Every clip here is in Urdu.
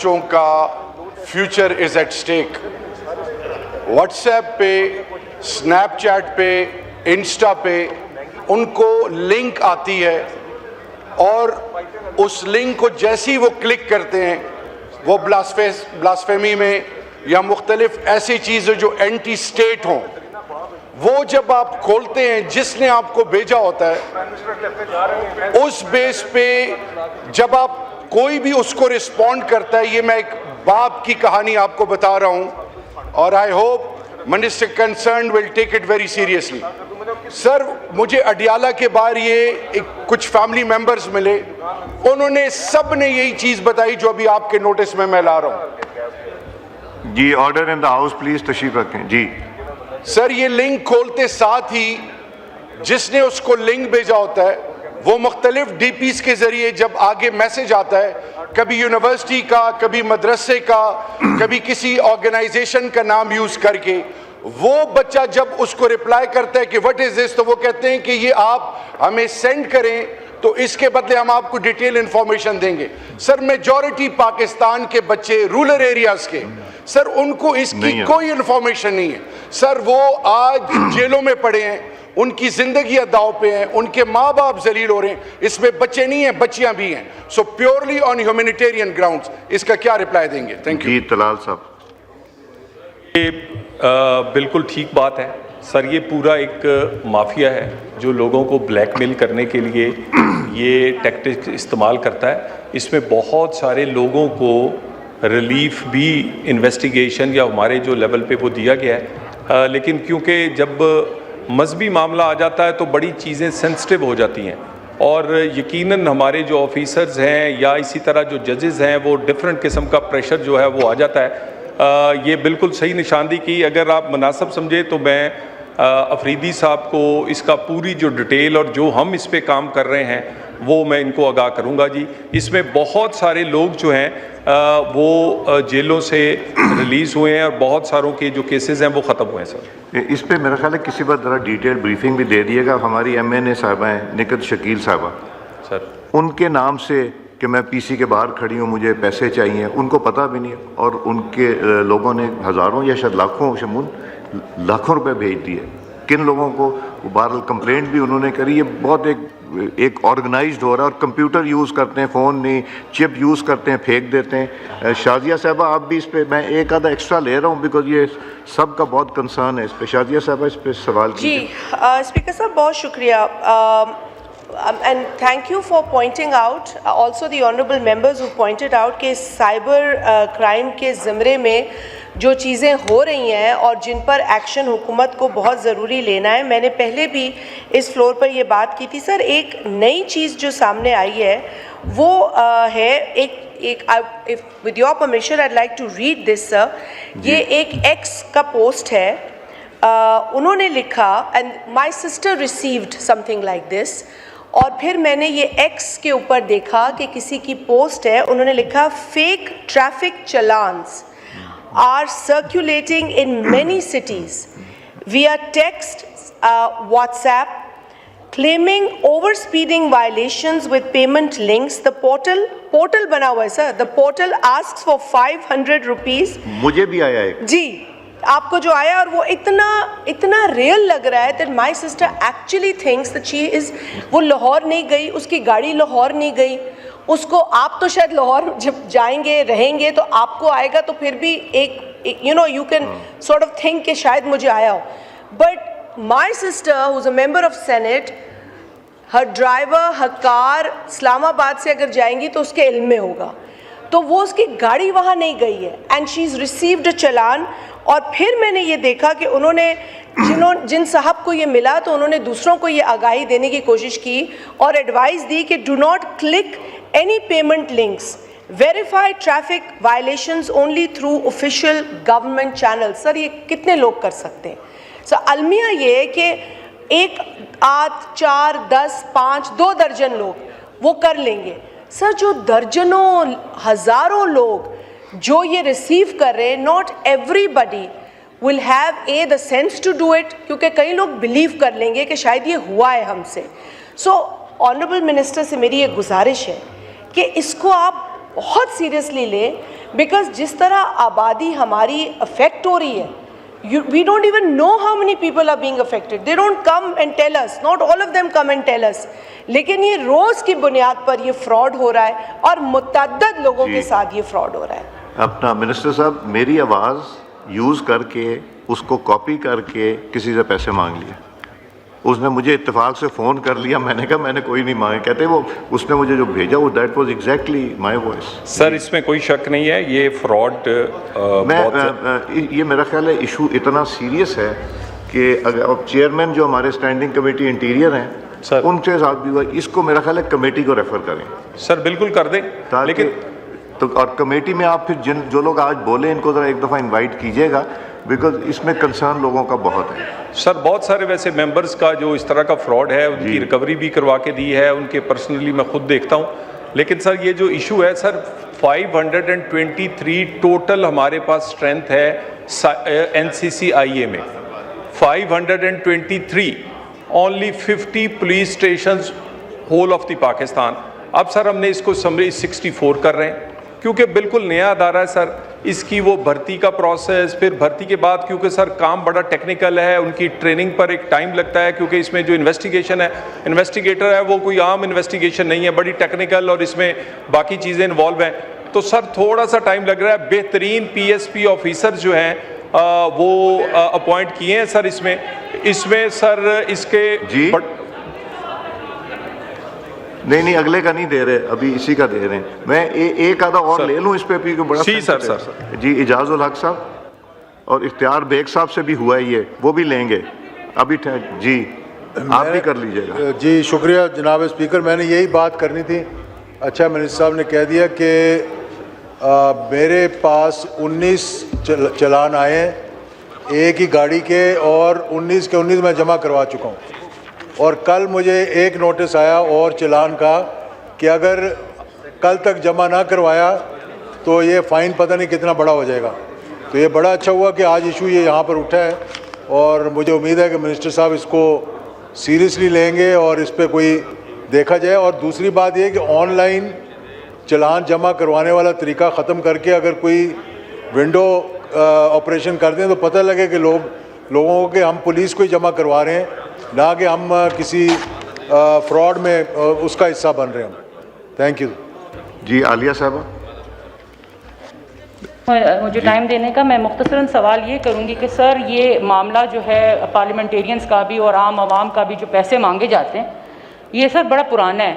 بچوں کا future is at stake. WhatsApp پہ، اسنیپ چیٹ پہ، انسٹا پہ ان کو لنک آتی ہے اور اس لنک کو جیسی وہ کلک کرتے ہیں وہ بلاسفیمی میں یا مختلف ایسی چیزیں جو اینٹی اسٹیٹ ہوں وہ جب آپ کھولتے ہیں، جس نے آپ کو بھیجا ہوتا ہے اس بیس پہ جب آپ کوئی بھی اس کو رسپونڈ کرتا ہے. یہ میں ایک باپ کی کہانی آپ کو بتا رہا ہوں اور I hope minister concerned will take it very seriously. Sir مجھے اڈیالہ کے باہر یہ کچھ فیملی ممبرز ملے، انہوں نے سب نے یہی چیز بتائی جو ابھی آپ کے نوٹس میں لا رہا ہوں. جی order in the house please, تشریف رکھیں. جی سر یہ لنک کھولتے ساتھ ہی جس نے اس کو لنک بھیجا ہوتا ہے وہ مختلف ڈی پیز کے ذریعے جب آگے میسج آتا ہے، کبھی یونیورسٹی کا، کبھی مدرسے کا، کبھی کسی آرگنائزیشن کا نام یوز کر کے، وہ بچہ جب اس کو رپلائی کرتا ہے کہ وٹ از دس، تو وہ کہتے ہیں کہ یہ آپ ہمیں سینڈ کریں تو اس کے بدلے ہم آپ کو ڈیٹیل انفارمیشن دیں گے. سر میجورٹی پاکستان کے بچے رورل ایریاز کے، سر ان کو اس کی کوئی انفارمیشن نہیں ہے. سر وہ آج جیلوں میں پڑے ہیں، ان کی زندگی داؤ پہ ہیں، ان کے ماں باپ ذلیل ہو رہے ہیں. اس میں بچے نہیں ہیں، بچیاں بھی ہیں. سو پیورلی آن ہیومینیٹیرین گراؤنڈز اس کا کیا رپلائی دیں گے؟ Thank you. جی طلال صاحب. یہ بالکل ٹھیک بات ہے سر. یہ پورا ایک مافیا ہے جو لوگوں کو بلیک میل کرنے کے لیے یہ ٹیکٹک استعمال کرتا ہے. اس میں بہت سارے لوگوں کو ریلیف بھی انویسٹیگیشن یا ہمارے جو لیول پہ وہ دیا گیا ہے، لیکن کیونکہ جب مذہبی معاملہ آ جاتا ہے تو بڑی چیزیں سینسٹیو ہو جاتی ہیں اور یقیناً ہمارے جو آفیسرز ہیں یا اسی طرح جو ججز ہیں وہ ڈفرینٹ قسم کا پریشر جو ہے وہ آ جاتا ہے. یہ بالکل صحیح نشاندہی کی. اگر آپ مناسب سمجھے تو میں افریدی صاحب کو اس کا پوری جو ڈیٹیل اور جو ہم اس پہ کام کر رہے ہیں وہ میں ان کو آگاہ کروں گا. جی اس میں بہت سارے لوگ جو ہیں وہ جیلوں سے ریلیز ہوئے ہیں اور بہت ساروں کے جو کیسز ہیں وہ ختم ہوئے ہیں. سر اس پہ میرا خیال ہے کسی بات ذرا ڈیٹیل بریفنگ بھی دے دیے گا. ہماری ایم این اے صاحبہ ہیں نکت شکیل صاحبہ، سر ان کے نام سے کہ میں پی سی کے باہر کھڑی ہوں، مجھے پیسے چاہیے، ان کو پتہ بھی نہیں، اور ان کے لوگوں نے ہزاروں یا شاید لاکھوں شمول لاکھوں روپے بھیج دیے. کن لوگوں کو بہرحال کمپلینٹ بھی انہوں نے کری. یہ بہت ایک آرگنائزڈ ہو رہا ہے اور کمپیوٹر یوز کرتے ہیں، فون نہیں، چپ یوز کرتے ہیں، پھینک دیتے ہیں. شازیہ صاحبہ آپ بھی اس پہ، میں ایک آدھا ایکسٹرا لے رہا ہوں بیکاز یہ سب کا بہت کنسرن ہے اس پہ. شازیہ صاحبہ اس پہ سوال کیجیے. جی اسپیکر صاحب بہت شکریہ. And thank you for pointing out, also the honorable members who pointed out کہ سائبر کرائم کے زمرے میں جو چیزیں ہو رہی ہیں اور جن پر ایکشن حکومت کو بہت ضروری لینا ہے. میں نے پہلے بھی اس فلور پر یہ بات کی تھی. سر ایک نئی چیز جو سامنے آئی ہے وہ ہے ایک with your permission I'd like to read this sir. یہ ایک ایکس کا پوسٹ ہے. انہوں نے لکھا and my sister received something like this. اور پھر میں نے یہ ایکس کے اوپر دیکھا کہ کسی کی پوسٹ ہے. انہوں نے لکھا fake traffic challans are circulating in many cities via text, WhatsApp, claiming overspeeding violations with payment links. The portal بنا ہوا ہے sir. The portal asks for 500 rupees. مجھے بھی آیا ہے جی آپ کو جو آیا اور وہ اتنا ریئل لگ رہا ہے that my sister actually thinks that she is، وہ لاہور نہیں گئی، اس کی گاڑی لاہور نہیں گئی. اس کو آپ تو شاید لاہور جب جائیں گے رہیں گے تو آپ کو آئے گا تو پھر بھی ایک you can sort of think کہ شاید مجھے آیا ہو. But my sister who's a member of Senate, her driver, her car اسلام آباد سے اگر جائیں گی تو اس کے علم میں ہوگا. تو وہ اس کی گاڑی وہاں نہیں گئی ہے and she's received a challan. اور پھر میں نے یہ دیکھا کہ انہوں نے جن صاحب کو یہ ملا تو انہوں نے دوسروں کو یہ آگاہی دینے کی کوشش کی اور ایڈوائز دی کہ do not click any payment links, verify traffic violations only through official government channel. Sir یہ کتنے لوگ کر سکتے ہیں؟ سر المیہ یہ ہے کہ 1 8 4 10 5 2 درجن لوگ وہ کر لیں گے. سر جو درجنوں ہزاروں لوگ جو یہ ریسیو کر رہے ہیں، not everybody will have the sense to do it, کیونکہ کئی لوگ بلیو کر لیں گے کہ شاید یہ ہوا ہے ہم سے. سو آنریبل منسٹر سے میری یہ گزارش ہے کہ اس کو آپ بہت سیریسلی لیں, بیکاز جس طرح آبادی ہماری افیکٹ ہو رہی ہے, we don't even know how many people are being affected. They don't come and tell us. Not all of them come and tell us. لیکن یہ روز کی بنیاد پر یہ فراڈ ہو رہا ہے اور متعدد لوگوں کے ساتھ یہ فراڈ ہو رہا ہے. اپنا منسٹر صاحب میری آواز یوز کر کے اس کو کاپی کر کے کسی سے پیسے مانگ لیے. اس نے مجھے اتفاق سے فون کر لیا, میں نے کہا میں نے کوئی نہیں مانگے. کہتے وہ اس نے مجھے جو بھیجا وہ that was exactly my voice. Sir اس میں کوئی شک نہیں ہے, یہ فراڈ یہ میرا خیال ہے ایشو اتنا سیریس ہے کہ اگر اب چیئرمین جو ہمارے اسٹینڈنگ کمیٹی انٹیریئر ہیں ان کے ساتھ بھی ہوا, اس کو میرا خیال ہے کمیٹی کو ریفر کریں. سر بالکل کر دیں, لیکن تو اور کمیٹی میں آپ پھر جو لوگ آج بولے ان کو ذرا ایک دفعہ انوائٹ کیجیے گا, بیکاز اس میں کنسرن لوگوں کا بہت ہے. سر بہت سارے ویسے ممبرز کا جو اس طرح کا فراڈ ہے ان کی ریکوری بھی کروا کے دی ہے, ان کے پرسنلی میں خود دیکھتا ہوں. لیکن سر یہ جو ایشو ہے سر 523 ٹوٹل ہمارے پاس اسٹرینتھ ہے NCCIA میں, 523, only 50 police stations whole of the Pakistan. اب سر ہم نے اس کو سمری 64 کر رہے ہیں کیونکہ بالکل نیا ادارہ ہے سر. اس کی وہ بھرتی کا پروسیس, پھر بھرتی کے بعد کیونکہ سر کام بڑا ٹیکنیکل ہے, ان کی ٹریننگ پر ایک ٹائم لگتا ہے کیونکہ اس میں جو انویسٹیگیشن ہے, انویسٹیگیٹر ہے وہ کوئی عام انویسٹیگیشن نہیں ہے, بڑی ٹیکنیکل اور اس میں باقی چیزیں انوالو ہیں. تو سر تھوڑا سا ٹائم لگ رہا ہے. بہترین PSP آفیسر جو ہیں وہ اپوائنٹ کیے ہیں سر. اس میں سر اس کے جی نہیں اگلے کا نہیں دے رہے, ابھی اسی کا دے رہے ہیں. میں ایک آدھا اور لے لوں اس پہ بھی بڑا. جی سر. جی اعجاز الحق صاحب اور اختیار بیگ صاحب سے بھی ہوا ہے یہ, وہ بھی لیں گے ابھی. جی آپ بھی کر لیجیے گا. جی شکریہ جناب اسپیکر, میں نے یہی بات کرنی تھی. اچھا منسٹر صاحب نے کہہ دیا کہ میرے پاس 19 چلان آئے ہیں ایک ہی گاڑی کے, اور 19 کے 19 میں جمع کروا چکا ہوں. اور کل مجھے ایک نوٹس آیا اور چلان کا کہ اگر کل تک جمع نہ کروایا تو یہ فائن پتہ نہیں کتنا بڑا ہو جائے گا. تو یہ بڑا اچھا ہوا کہ آج ایشو یہ یہاں پر اٹھا ہے, اور مجھے امید ہے کہ منسٹر صاحب اس کو سیریسلی لیں گے اور اس پہ کوئی دیکھا جائے. اور دوسری بات یہ کہ آن لائن چلان جمع کروانے والا طریقہ ختم کر کے اگر کوئی ونڈو آپریشن کر دیں تو پتہ لگے کہ لوگوں کو کہ ہم پولیس کو ہی جمع کروا رہے ہیں, نہ کہ ہم کسی فراڈ میں اس کا حصہ بن رہے ہیں. Thank you. جی عالیہ صاحبہ. مجھے ٹائم دینے کا, میں مختصراً سوال یہ کروں گی کہ سر یہ معاملہ جو ہے پارلیمنٹیرینز کا بھی اور عام عوام کا بھی جو پیسے مانگے جاتے ہیں یہ سر بڑا پرانا ہے.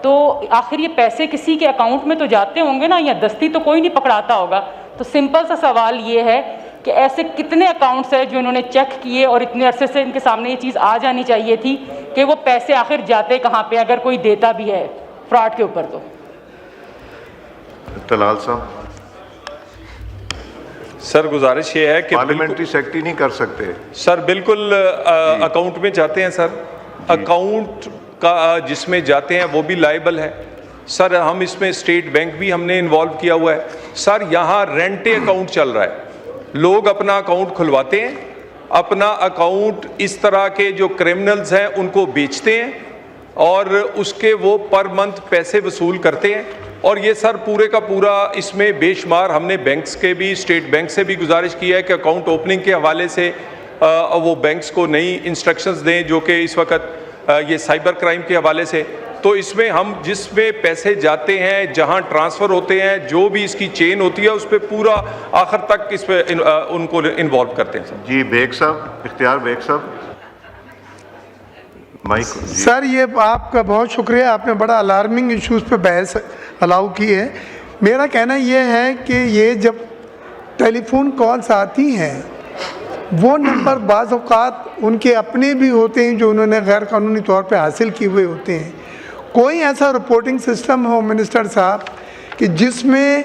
تو آخر یہ پیسے کسی کے اکاؤنٹ میں تو جاتے ہوں گے نا, یا دستی تو کوئی نہیں پکڑاتا ہوگا. تو سمپل سا سوال یہ ہے کہ ایسے کتنے اکاؤنٹس ہیں جو انہوں نے چیک کیے اور اتنے عرصے سے ان کے سامنے یہ چیز آ جانی چاہیے تھی کہ وہ پیسے آخر جاتے کہاں پہ, اگر کوئی دیتا بھی ہے فراڈ کے اوپر. تو طلال صاحب. سر گزارش یہ ہے کہ پارلیمنٹری سیکرٹری نہیں کر سکتے سر, بالکل اکاؤنٹ میں جاتے ہیں سر. اکاؤنٹ کا جس میں جاتے ہیں وہ بھی لائبل ہے سر. ہم اس میں اسٹیٹ بینک بھی ہم نے انوالو کیا ہوا ہے سر. یہاں رینٹے اکاؤنٹ چل رہا ہے, لوگ اپنا اکاؤنٹ کھلواتے ہیں, اپنا اکاؤنٹ اس طرح کے جو کرمنلز ہیں ان کو بیچتے ہیں اور اس کے وہ پر منتھ پیسے وصول کرتے ہیں. اور یہ سر پورے کا پورا اس میں بے شمار ہم نے بینکس کے بھی, اسٹیٹ بینک سے بھی گزارش کی ہے کہ اکاؤنٹ اوپننگ کے حوالے سے وہ بینکس کو نئی انسٹرکشنز دیں جو کہ اس وقت یہ سائبر کرائم کے حوالے سے. تو اس میں ہم جس میں پیسے جاتے ہیں, جہاں ٹرانسفر ہوتے ہیں, جو بھی اس کی چین ہوتی ہے اس پہ پورا آخر تک اس پہ ان کو انوالو کرتے ہیں. جی بیگ صاحب, اختیار بیگ صاحب. سر یہ آپ کا بہت شکریہ, آپ نے بڑا الارمنگ ایشوز پہ بحث الاؤ کی ہے. میرا کہنا یہ ہے کہ یہ جب ٹیلی فون کالز آتی ہیں وہ نمبر بعض اوقات ان کے اپنے بھی ہوتے ہیں جو انہوں نے غیر قانونی طور پہ حاصل کیے ہوئے ہوتے ہیں. کوئی ایسا رپورٹنگ سسٹم ہو منسٹر صاحب کہ جس میں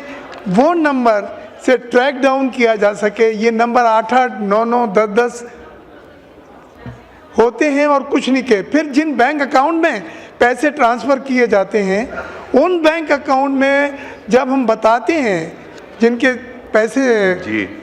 وہ نمبر سے ٹریک ڈاؤن کیا جا سکے. یہ نمبر 88 99 10 ہوتے ہیں اور کچھ نہیں کہ پھر جن بینک اکاؤنٹ میں پیسے ٹرانسفر کیے جاتے ہیں ان بینک اکاؤنٹ میں جب ہم بتاتے ہیں جن کے پیسے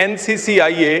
NCCIA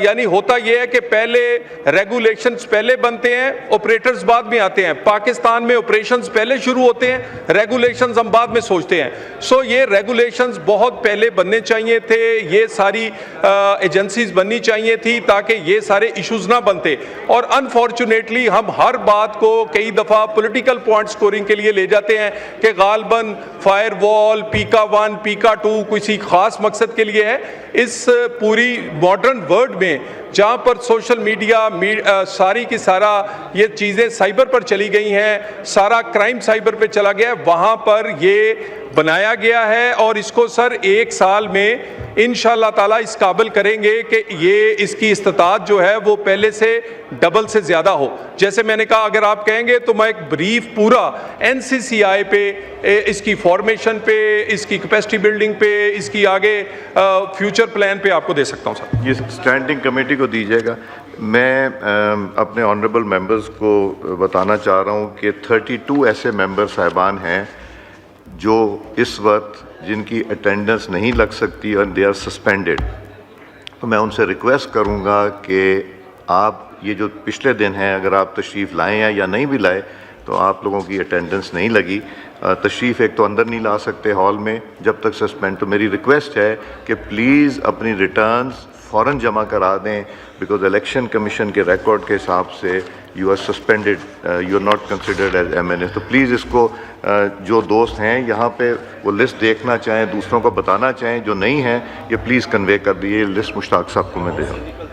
یعنی ہوتا یہ ہے کہ پہلے ریگولیشنز پہلے بنتے ہیں، آپریٹرز بعد میں آتے ہیں. پاکستان میں آپریشنز پہلے شروع ہوتے ہیں، ریگولیشنز ہم بعد میں سوچتے ہیں. سو یہ ریگولیشنز بہت پہلے بننے چاہیے تھے، یہ ساری ایجنسیز بننی چاہیے تھی تاکہ یہ سارے ایشوز نہ بنتے. اور انفارچونیٹلی ہم ہر بات کو کئی دفعہ پولیٹیکل پوائنٹ سکورنگ کے لیے لے جاتے ہیں کہ غالباً فائر وال، پیکا 1، پیکا 2 کسی خاص مقصد کے لیے ہے. اس پوری ماڈرن ورلڈ میں جہاں پر سوشل میڈیا ساری کی سارا یہ چیزیں سائبر پر چلی گئی ہیں، سارا کرائم سائبر پہ چلا گیا ہے، وہاں پر یہ بنایا گیا ہے. اور اس کو سر 1 سال میں انشاءاللہ تعالیٰ اس قابل کریں گے کہ یہ اس کی استطاعت جو ہے وہ پہلے سے ڈبل سے زیادہ ہو. جیسے میں نے کہا اگر آپ کہیں گے تو میں ایک بریف پورا NCCI پہ، اس کی فارمیشن پہ، اس کی کیپیسٹی بلڈنگ پہ، اس کی آگے فیوچر پلان پہ آپ کو دے سکتا ہوں سر. یہ اسٹینڈنگ کمیٹی کو دیجیے گا. میں اپنے آنریبل ممبرز کو بتانا چاہ رہا ہوں کہ 32 ایسے ممبر صاحبان ہیں جو اس وقت جن کی اٹینڈنس نہیں لگ سکتی اور دے آر سسپینڈڈ. تو میں ان سے ریکویسٹ کروں گا کہ آپ یہ جو پچھلے دن ہیں اگر آپ تشریف لائیں ہیں یا نہیں بھی لائے تو آپ لوگوں کی اٹینڈنس نہیں لگی، تشریف ایک تو اندر نہیں لا سکتے ہال میں جب تک سسپینڈ. تو میری ریکویسٹ ہے کہ پلیز اپنی ریٹرنز فوراً جمع کرا دیں، بیکاز الیکشن کمیشن کے ریکارڈ کے حساب سے you are suspended, you are not considered as MNA. تو پلیز اس کو جو دوست ہیں یہاں پہ وہ لسٹ دیکھنا چاہیں، دوسروں کو بتانا چاہیں، جو نہیں ہیں یہ پلیز کنوے کر دیجیے. لسٹ مشتاق صاحب کو میں دے رہا ہوں.